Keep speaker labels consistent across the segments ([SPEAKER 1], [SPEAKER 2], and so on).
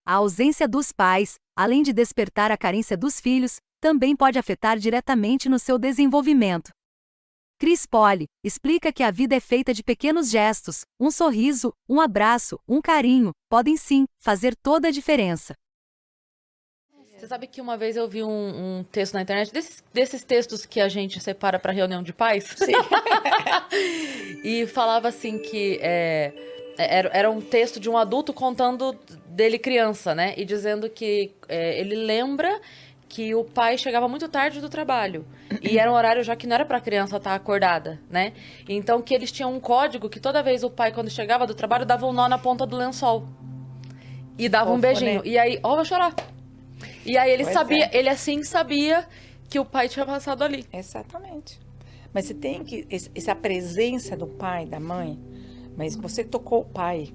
[SPEAKER 1] A ausência dos pais, além de despertar a carência dos filhos, também pode afetar diretamente no seu desenvolvimento. Chris Poli explica que a vida é feita de pequenos gestos, um sorriso, um abraço, um carinho, podem sim fazer toda a diferença.
[SPEAKER 2] Você sabe que uma vez eu vi um texto na internet, desses textos que a gente separa para reunião de pais?
[SPEAKER 3] Sim.
[SPEAKER 2] E falava assim que era um texto de um adulto contando dele criança, né? E dizendo que ele lembra que o pai chegava muito tarde do trabalho. E era um horário já que não era pra criança estar acordada, né? Então que eles tinham um código que toda vez o pai, quando chegava do trabalho, dava um nó na ponta do lençol. E dava um beijinho.
[SPEAKER 3] Né?
[SPEAKER 2] E aí, vou chorar. E aí ele
[SPEAKER 3] Pois
[SPEAKER 2] sabia, ele assim sabia que o pai tinha passado ali.
[SPEAKER 3] Exatamente. Mas você tem que, essa presença do pai, da mãe, mas você tocou o pai.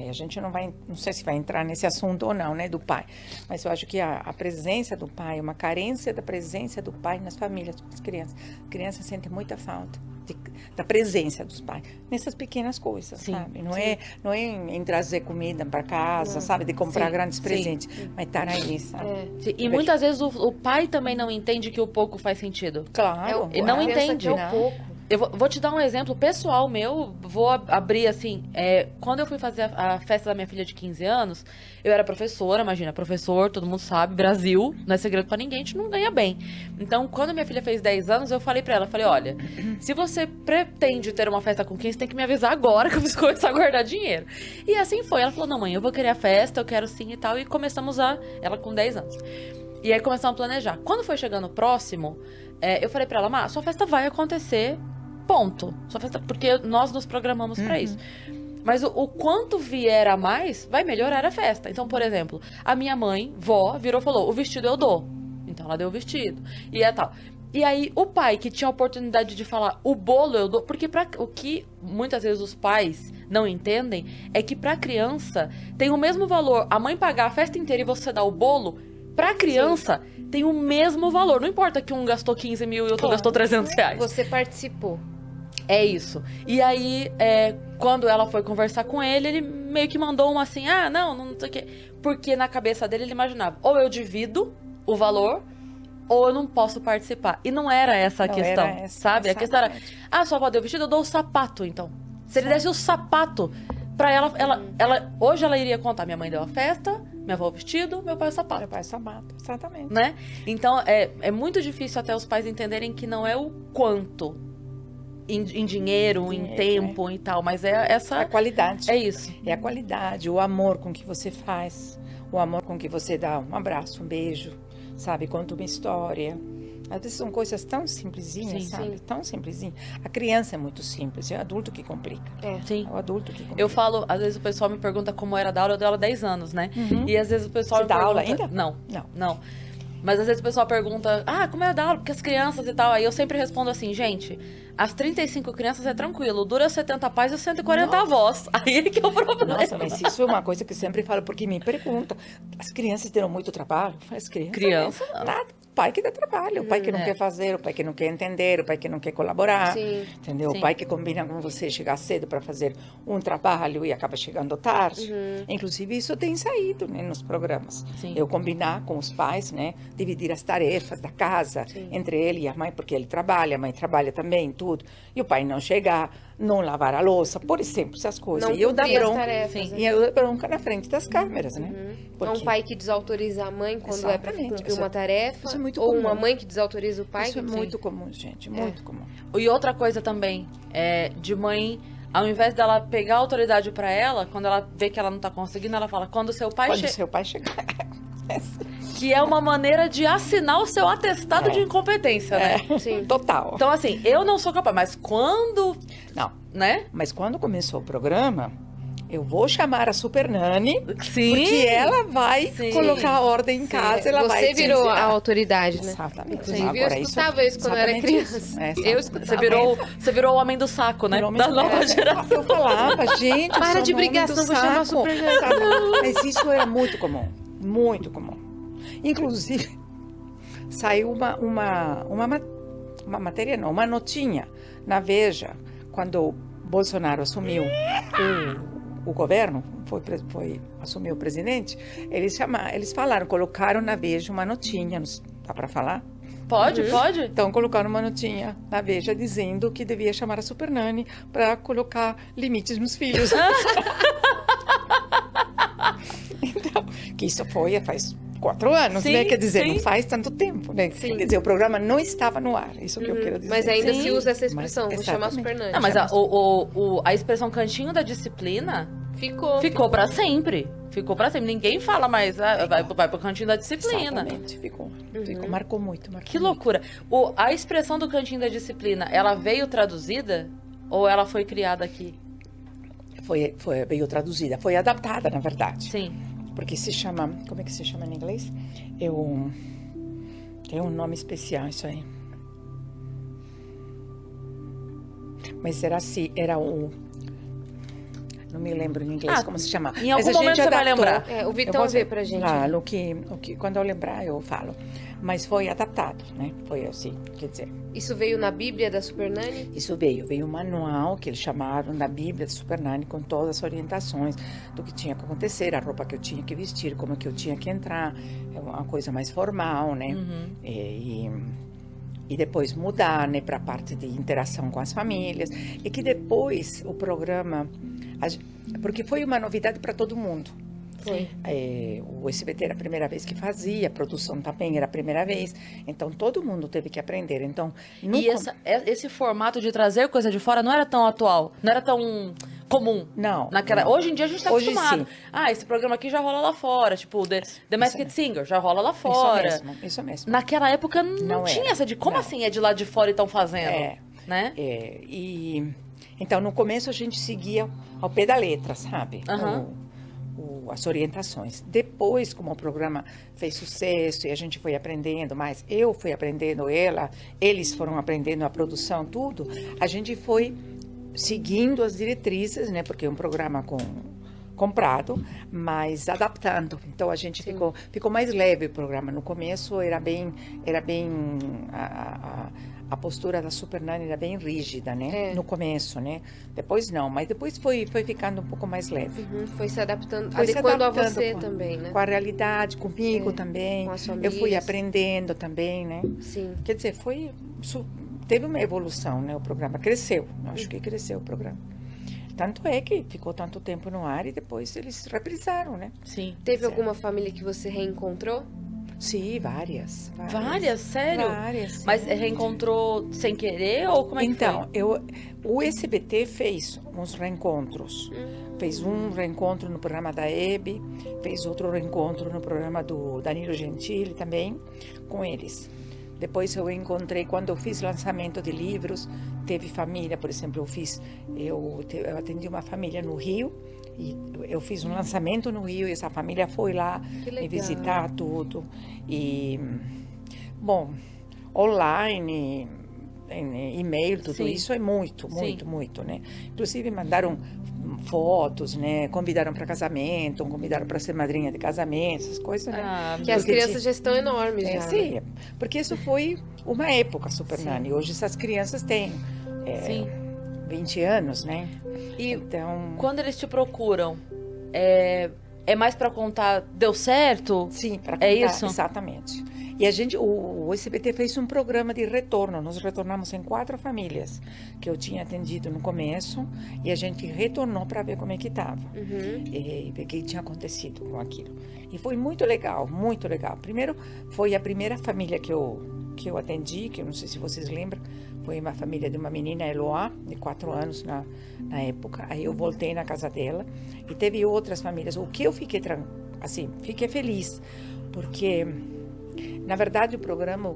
[SPEAKER 3] A gente não sei se vai entrar nesse assunto ou não, né, do pai. Mas eu acho que a presença do pai, uma carência da presença do pai nas famílias, das crianças. A criança sente muita falta da presença dos pais nessas pequenas coisas,
[SPEAKER 2] Sim,
[SPEAKER 3] sabe? Não
[SPEAKER 2] sim.
[SPEAKER 3] é em trazer comida para casa, sabe? De comprar
[SPEAKER 2] Sim,
[SPEAKER 3] grandes
[SPEAKER 2] sim.
[SPEAKER 3] presentes, mas estar aí, sabe?
[SPEAKER 2] E muitas vezes o pai também não entende que o pouco faz sentido.
[SPEAKER 3] Claro.
[SPEAKER 2] Ele não
[SPEAKER 4] Pensa
[SPEAKER 2] entende.
[SPEAKER 4] que é o pouco.
[SPEAKER 2] Eu vou te dar um exemplo pessoal meu, vou abrir assim, quando eu fui fazer a festa da minha filha de 15 anos, eu era professora, imagina, professor, todo mundo sabe, Brasil, não é segredo pra ninguém, a gente não ganha bem. Então, quando minha filha fez 10 anos, eu falei pra ela, olha, se você pretende ter uma festa com 15, tem que me avisar agora que eu preciso começar a guardar dinheiro. E assim foi, ela falou, não mãe, eu vou querer a festa, eu quero sim e tal, e começamos ela com 10 anos. E aí começamos a planejar. Quando foi chegando o próximo, eu falei pra ela, Má, sua festa vai acontecer, ponto. Sua festa, porque nós nos programamos pra isso. Mas o quanto vier a mais, vai melhorar a festa. Então, por exemplo, a minha mãe, vó, virou e falou, o vestido eu dou. Então ela deu o vestido. E é tal. E aí, o pai que tinha a oportunidade de falar, o bolo eu dou, porque o que muitas vezes os pais não entendem é que pra criança tem o mesmo valor a mãe pagar a festa inteira e você dar o bolo. Pra criança, tem o mesmo valor. Não importa que um gastou 15 mil e o outro gastou 300 reais.
[SPEAKER 4] Você participou.
[SPEAKER 2] É isso. E aí, quando ela foi conversar com ele meio que mandou uma assim, não sei o quê. Porque na cabeça dele ele imaginava, ou eu divido o valor, ou eu não posso participar. E não era essa a questão, sabe? A questão era, sua avó deu vestido, eu dou o sapato, então. Se ele desse o sapato pra ela, hoje ela iria contar, minha mãe deu a festa, minha avó o vestido, meu pai o sapato.
[SPEAKER 3] Meu pai o sapato, exatamente.
[SPEAKER 2] Né? Então, é muito difícil até os pais entenderem que não é o quanto em dinheiro, em tempo e tal, mas é essa...
[SPEAKER 3] A qualidade.
[SPEAKER 2] É isso.
[SPEAKER 3] É a qualidade, o amor com que você faz, o amor com que você dá um abraço, um beijo, sabe? Conta uma história. Às vezes são coisas tão simplesinhas,
[SPEAKER 2] Sim,
[SPEAKER 3] sabe?
[SPEAKER 2] sim.
[SPEAKER 3] Tão simplesinhas. A criança é muito simples, é o adulto que complica.
[SPEAKER 2] Sim.
[SPEAKER 3] É o adulto que complica.
[SPEAKER 2] Eu falo, às vezes o pessoal me pergunta como era dar aula, eu dei aula há 10 anos, né? E às vezes o pessoal
[SPEAKER 3] Você
[SPEAKER 2] me
[SPEAKER 3] dá
[SPEAKER 2] pergunta...
[SPEAKER 3] aula ainda?
[SPEAKER 2] Não. Mas às vezes o pessoal pergunta, como é dar aula? Porque as crianças e tal. Aí eu sempre respondo assim, gente, as 35 crianças é tranquilo, dura 70 pais e 140 avós. Aí é que é o problema.
[SPEAKER 3] Nossa, mas isso é uma coisa que eu sempre falo, porque me perguntam, as crianças terão muito trabalho? Eu falo, as crianças?
[SPEAKER 2] Criança, não.
[SPEAKER 3] Nada. O pai que dá trabalho, o pai que não quer fazer, o pai que não quer entender, o pai que não quer colaborar,
[SPEAKER 4] Sim.
[SPEAKER 3] entendeu?
[SPEAKER 2] Sim.
[SPEAKER 3] O pai que combina com você chegar cedo para fazer um trabalho e acaba chegando tarde. Inclusive, isso tem saído, né, nos programas.
[SPEAKER 2] Sim.
[SPEAKER 3] Eu combinar com os pais, né, dividir as tarefas da casa entre ele e a mãe, porque ele trabalha, a mãe trabalha também, tudo. E o pai não chegar, não lavar a louça, por exemplo, essas coisas.
[SPEAKER 4] Não
[SPEAKER 3] E eu dar
[SPEAKER 4] cumprir as
[SPEAKER 3] bronca,
[SPEAKER 4] tarefas, né?
[SPEAKER 3] e eu dar bronca na frente das câmeras, né?
[SPEAKER 4] É um pai que desautoriza a mãe quando é para
[SPEAKER 3] Exatamente.
[SPEAKER 4] cumprir
[SPEAKER 3] Isso
[SPEAKER 4] uma tarefa.
[SPEAKER 3] isso é muito
[SPEAKER 4] ou
[SPEAKER 3] comum.
[SPEAKER 4] uma mãe que desautoriza o pai.
[SPEAKER 3] Isso é
[SPEAKER 4] que-
[SPEAKER 3] muito comum, gente, muito comum.
[SPEAKER 2] E outra coisa também, de mãe, ao invés dela pegar a autoridade pra ela, quando ela vê que ela não tá conseguindo, ela fala, quando seu pai
[SPEAKER 3] Quando seu pai chegar.
[SPEAKER 2] que é uma maneira de assinar o seu atestado de incompetência, né?
[SPEAKER 4] Sim.
[SPEAKER 3] Total.
[SPEAKER 2] Então, assim, eu não sou capaz, mas quando,
[SPEAKER 3] Não,
[SPEAKER 2] né?
[SPEAKER 3] mas quando começou o programa, eu vou chamar a Super Nani,
[SPEAKER 2] Sim.
[SPEAKER 3] porque ela vai
[SPEAKER 2] Sim.
[SPEAKER 3] colocar a ordem em casa, ela vai
[SPEAKER 4] Você virou
[SPEAKER 3] dizer,
[SPEAKER 4] a autoridade, né?
[SPEAKER 3] Exatamente.
[SPEAKER 4] Inclusive, eu
[SPEAKER 3] Agora,
[SPEAKER 4] escutava isso quando eu era
[SPEAKER 3] exatamente
[SPEAKER 4] criança.
[SPEAKER 3] isso. É,
[SPEAKER 2] Eu,
[SPEAKER 3] exatamente.
[SPEAKER 2] você virou o homem do saco, né?
[SPEAKER 3] Virou
[SPEAKER 2] Da
[SPEAKER 3] mesmo.
[SPEAKER 2] nova geração.
[SPEAKER 3] Eu falava, gente, eu
[SPEAKER 4] Para
[SPEAKER 3] sou
[SPEAKER 4] de
[SPEAKER 3] nome
[SPEAKER 4] brigar,
[SPEAKER 3] do
[SPEAKER 4] senão vou chamar a
[SPEAKER 3] saco.
[SPEAKER 4] Super Nani.
[SPEAKER 3] Sabe? Mas isso era muito comum, muito comum. Inclusive, saiu uma matéria, não, uma notinha na Veja, quando o Bolsonaro assumiu o governo, assumiu o presidente, eles falaram, colocaram na Veja uma notinha, dá para falar?
[SPEAKER 2] Pode, pode.
[SPEAKER 3] Então, colocaram uma notinha na Veja dizendo que devia chamar a Super Nanny para colocar limites nos filhos. Então, que isso faz 4 anos,
[SPEAKER 2] Sim,
[SPEAKER 3] né? Quer dizer,
[SPEAKER 2] sim.
[SPEAKER 3] não faz tanto tempo, né?
[SPEAKER 4] Sim.
[SPEAKER 3] Quer dizer, o programa não estava no ar, isso que eu quero dizer.
[SPEAKER 4] Mas ainda
[SPEAKER 2] Sim.
[SPEAKER 4] se usa essa expressão,
[SPEAKER 3] Mas,
[SPEAKER 4] vou chamar
[SPEAKER 3] exatamente.
[SPEAKER 4] Super Nanny.
[SPEAKER 2] Não, mas a expressão cantinho da disciplina ficou pra sempre. Ficou pra sempre. Ninguém fala mais, vai pro cantinho da disciplina.
[SPEAKER 3] Exatamente, marcou muito.
[SPEAKER 2] Que loucura. A expressão do cantinho da disciplina, ela veio traduzida ou ela foi criada aqui?
[SPEAKER 3] Veio traduzida, foi adaptada, na verdade.
[SPEAKER 2] Sim.
[SPEAKER 3] Porque se chama, como é que se chama em inglês? Tem um nome especial isso aí. Mas não me lembro em inglês como se chama.
[SPEAKER 2] Em algum
[SPEAKER 3] Mas a
[SPEAKER 2] momento
[SPEAKER 3] gente
[SPEAKER 2] você vai
[SPEAKER 3] adaptou.
[SPEAKER 2] lembrar.
[SPEAKER 4] O Vitão vê pra gente.
[SPEAKER 3] Quando eu lembrar, eu falo. Mas foi adaptado, né? Foi assim, quer dizer.
[SPEAKER 4] Isso veio na Bíblia da Super Nanny?
[SPEAKER 3] Isso veio um manual que eles chamaram da Bíblia de Super Nanny com todas as orientações do que tinha que acontecer, a roupa que eu tinha que vestir, como que eu tinha que entrar, é uma coisa mais formal, né? E depois mudar, né, para a parte de interação com as famílias. E que depois o programa, porque foi uma novidade para todo mundo.
[SPEAKER 4] Foi.
[SPEAKER 3] O SBT era a primeira vez que fazia, a produção também era a primeira vez, então todo mundo teve que aprender. Então,
[SPEAKER 2] E esse formato de trazer coisa de fora não era tão atual, não era tão comum.
[SPEAKER 3] Não.
[SPEAKER 2] Hoje em dia a gente tá
[SPEAKER 3] Hoje,
[SPEAKER 2] acostumado.
[SPEAKER 3] sim.
[SPEAKER 2] Esse programa aqui já rola lá fora, tipo, The Masked Singer já rola lá fora.
[SPEAKER 3] Isso mesmo.
[SPEAKER 2] Naquela época não tinha
[SPEAKER 3] era.
[SPEAKER 2] essa de como
[SPEAKER 3] Não.
[SPEAKER 2] assim é de lá de fora e estão fazendo, né?
[SPEAKER 3] Então, no começo a gente seguia ao pé da letra, sabe?
[SPEAKER 2] Aham.
[SPEAKER 3] As orientações. Depois, como o programa fez sucesso e a gente foi aprendendo mais, eu fui aprendendo, eles foram aprendendo a produção, tudo, a gente foi seguindo as diretrizes, né? Porque é um programa comprado, mas adaptando. Então a gente ficou mais leve o programa. No começo era bem a postura da Super Nanny era bem rígida, né? No começo, né? Depois não, mas depois foi ficando um pouco mais leve.
[SPEAKER 4] Foi se adaptando,
[SPEAKER 3] Foi se
[SPEAKER 4] adequando a
[SPEAKER 3] adaptando
[SPEAKER 4] você também, né?
[SPEAKER 3] Com a realidade, comigo também.
[SPEAKER 4] Com as
[SPEAKER 3] Eu
[SPEAKER 4] famílias.
[SPEAKER 3] fui aprendendo também, né?
[SPEAKER 4] Sim.
[SPEAKER 3] Quer dizer, teve uma evolução, né? O programa cresceu. Eu acho que cresceu o programa. Tanto é que ficou tanto tempo no ar e depois eles reprisaram, né?
[SPEAKER 2] Sim.
[SPEAKER 4] Teve alguma família que você reencontrou?
[SPEAKER 3] Sim, várias.
[SPEAKER 2] Várias? Sério?
[SPEAKER 3] Várias, sim.
[SPEAKER 2] Mas reencontrou sem querer ou como é que
[SPEAKER 3] Então,
[SPEAKER 2] foi?
[SPEAKER 3] o SBT fez uns reencontros. Fez um reencontro no programa da Hebe, fez outro reencontro no programa do Danilo Gentili também, com eles. Depois eu encontrei, quando eu fiz lançamento de livros, teve família, por exemplo, eu atendi uma família no Rio, e eu fiz um lançamento no Rio, e essa família foi lá me visitar tudo. E, bom, online, e-mail, tudo
[SPEAKER 2] Sim.
[SPEAKER 3] isso é muito, né? Inclusive mandaram fotos, né? Convidaram para casamento, convidaram para ser madrinha de casamento, essas coisas, né?
[SPEAKER 4] Que as crianças já estão enormes, já.
[SPEAKER 3] Sim, né? Porque isso foi uma época Super
[SPEAKER 2] Sim.
[SPEAKER 3] Nanny. Hoje essas crianças têm
[SPEAKER 2] Sim.
[SPEAKER 3] 20 anos, né?
[SPEAKER 2] E
[SPEAKER 3] então,
[SPEAKER 2] quando eles te procuram, é mais pra contar, deu certo?
[SPEAKER 3] sim, para contar,
[SPEAKER 2] isso?
[SPEAKER 3] exatamente. E o SBT fez um programa de retorno. Nós retornamos em 4 famílias que eu tinha atendido no começo e a gente retornou para ver como é que estava e ver o que tinha acontecido com aquilo. E foi muito legal, muito legal. Primeiro, foi a primeira família que eu atendi, que eu não sei se vocês lembram, foi uma família de uma menina, Eloá, de 4 anos na época. Aí eu voltei na casa dela e teve outras famílias. O que eu fiquei feliz, porque na verdade o programa,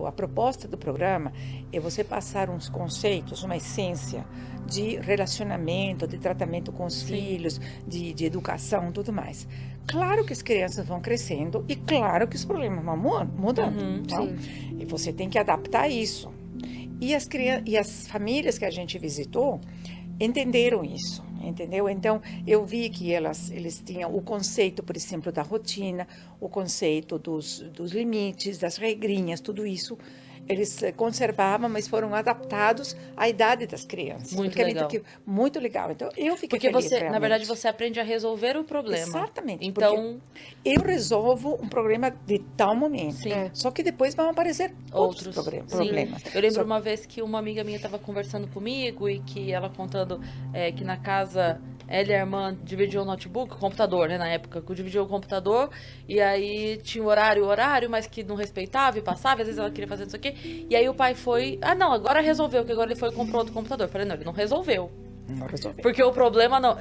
[SPEAKER 3] a proposta do programa é você passar uns conceitos, uma essência de relacionamento, de tratamento com os filhos, de educação, tudo mais. Claro que as crianças vão crescendo e claro que os problemas vão mudando. Então, e você tem que adaptar isso. E as famílias que a gente visitou entenderam isso, entendeu? Então, eu vi que eles tinham o conceito, por exemplo, da rotina, o conceito dos limites, das regrinhas, tudo isso eles conservavam, mas foram adaptados à idade das crianças.
[SPEAKER 2] Muito
[SPEAKER 3] Porque
[SPEAKER 2] legal.
[SPEAKER 3] Muito legal. Então, eu fiquei
[SPEAKER 2] Porque
[SPEAKER 3] feliz,
[SPEAKER 2] você, na
[SPEAKER 3] realmente.
[SPEAKER 2] verdade, você aprende a resolver o problema.
[SPEAKER 3] Exatamente.
[SPEAKER 2] Então,
[SPEAKER 3] Eu resolvo um problema de tal momento.
[SPEAKER 2] Sim.
[SPEAKER 3] Só que depois vão aparecer outros
[SPEAKER 2] Sim.
[SPEAKER 3] problemas.
[SPEAKER 2] Eu lembro
[SPEAKER 3] Só-
[SPEAKER 2] uma vez que uma amiga minha estava conversando comigo e que ela contando que na casa ela e a irmã dividiam o notebook, o computador, né, na época, que dividiam o computador, e aí tinha o horário, mas que não respeitava e passava, às vezes ela queria fazer isso aqui, e aí o pai foi, não, agora resolveu, que agora ele foi e comprou outro computador. Eu falei, não, ele não resolveu,
[SPEAKER 3] Não resolveu.
[SPEAKER 2] porque o problema não...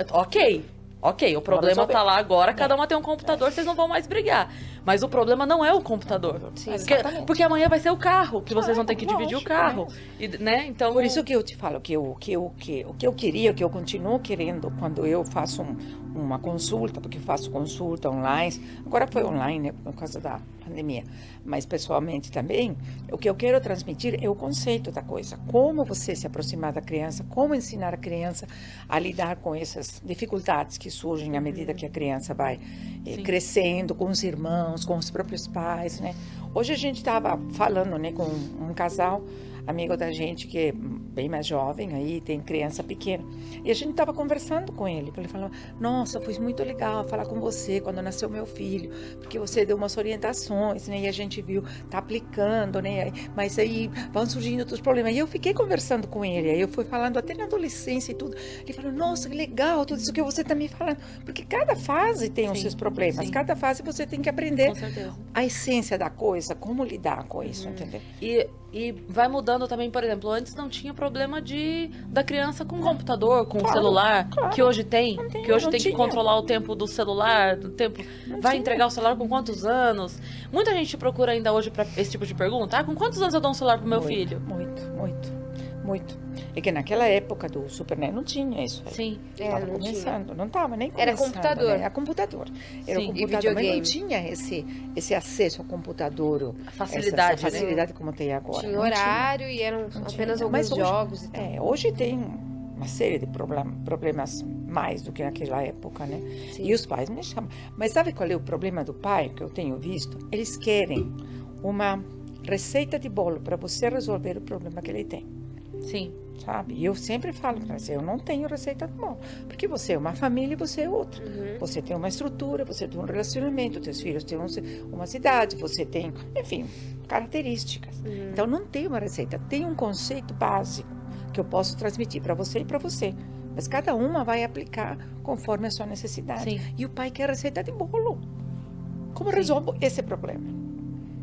[SPEAKER 2] Ok, o problema
[SPEAKER 3] resolver.
[SPEAKER 2] tá lá agora, cada uma tem um computador, vocês não vão mais brigar. Mas o problema não é o computador.
[SPEAKER 3] Sim,
[SPEAKER 2] porque,
[SPEAKER 3] exatamente.
[SPEAKER 2] porque amanhã vai ser o carro, que vocês vão ter que
[SPEAKER 3] Claro,
[SPEAKER 2] dividir o
[SPEAKER 3] lógico,
[SPEAKER 2] carro. E, né? Então,
[SPEAKER 3] Por isso que eu te falo que o que eu queria, o que eu continuo querendo quando eu faço uma consulta, porque eu faço consulta online, agora foi online, né, por causa da pandemia, mas pessoalmente também, o que eu quero transmitir é o conceito da coisa, como você se aproximar da criança, como ensinar a criança a lidar com essas dificuldades que surgem à medida que a criança vai crescendo com os irmãos, com os próprios pais, né? Hoje a gente estava falando, né, com um casal amigo da gente que é bem mais jovem, aí tem criança pequena. E a gente estava conversando com ele. Ele falou, nossa, foi muito legal falar com você quando nasceu meu filho, porque você deu umas orientações, né? E a gente viu, tá aplicando, né? Mas aí vão surgindo outros problemas. E eu fiquei conversando com ele, aí eu fui falando até na adolescência e tudo. Ele falou, nossa, que legal tudo isso que você está me falando. Porque cada fase tem os seus problemas,
[SPEAKER 2] sim.
[SPEAKER 3] cada fase você tem que aprender
[SPEAKER 2] com certeza.
[SPEAKER 3] a essência da coisa, como lidar com isso, entendeu?
[SPEAKER 2] E vai mudando também, por exemplo, antes não tinha problema da criança com computador, com celular, que hoje tem, que hoje
[SPEAKER 3] não
[SPEAKER 2] tem que
[SPEAKER 3] tinha.
[SPEAKER 2] controlar o tempo do celular, do tempo. Vai
[SPEAKER 3] tinha.
[SPEAKER 2] entregar o celular com quantos anos? Muita gente procura ainda hoje para esse tipo de pergunta. Com quantos anos eu dou um celular pro meu filho?
[SPEAKER 3] Muito. É que naquela época do Super NES não tinha isso.
[SPEAKER 2] Sim.
[SPEAKER 3] Estava
[SPEAKER 4] não
[SPEAKER 3] começando, não estava nem
[SPEAKER 4] Era
[SPEAKER 3] começando.
[SPEAKER 4] computador.
[SPEAKER 3] Né? Era computador. Era
[SPEAKER 2] Sim,
[SPEAKER 3] um
[SPEAKER 2] e
[SPEAKER 3] computador, mas não
[SPEAKER 4] videogame.
[SPEAKER 3] tinha esse acesso ao computador.
[SPEAKER 2] A facilidade,
[SPEAKER 3] essa facilidade como tem agora.
[SPEAKER 4] Tinha
[SPEAKER 3] Não
[SPEAKER 4] horário e eram
[SPEAKER 3] Não
[SPEAKER 4] apenas
[SPEAKER 3] tinha.
[SPEAKER 4] alguns
[SPEAKER 3] Mas hoje-
[SPEAKER 4] jogos e tal.
[SPEAKER 3] Hoje tem uma série de problemas mais do que naquela época, né?
[SPEAKER 4] Sim.
[SPEAKER 3] E os pais me chamam. Mas sabe qual é o problema do pai que eu tenho visto? Eles querem uma receita de bolo para você resolver o problema que ele tem.
[SPEAKER 2] Sim.
[SPEAKER 3] Sabe? E eu sempre falo para você, eu não tenho receita de bolo. Porque você é uma família e você é outra. Você tem uma estrutura, você tem um relacionamento, teus filhos têm uma cidade, você tem, enfim, características. Então não tem uma receita, tem um conceito básico que eu posso transmitir para você e para você. Mas cada uma vai aplicar conforme a sua necessidade.
[SPEAKER 2] Sim.
[SPEAKER 3] E o pai quer receita de bolo. Como resolvo esse problema?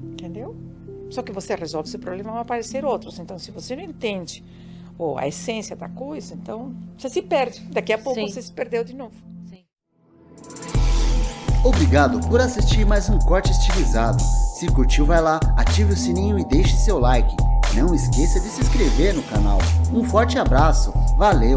[SPEAKER 3] Entendeu? Só que você resolve esse problema, vão aparecer outros. Então, se você não entende a essência da coisa, então você se perde. Daqui a pouco
[SPEAKER 2] Sim.
[SPEAKER 3] você se perdeu de novo.
[SPEAKER 2] Sim.
[SPEAKER 5] Obrigado por assistir mais um Corte Estilizado. Se curtiu, vai lá, ative o sininho e deixe seu like. Não esqueça de se inscrever no canal. Um forte abraço, valeu!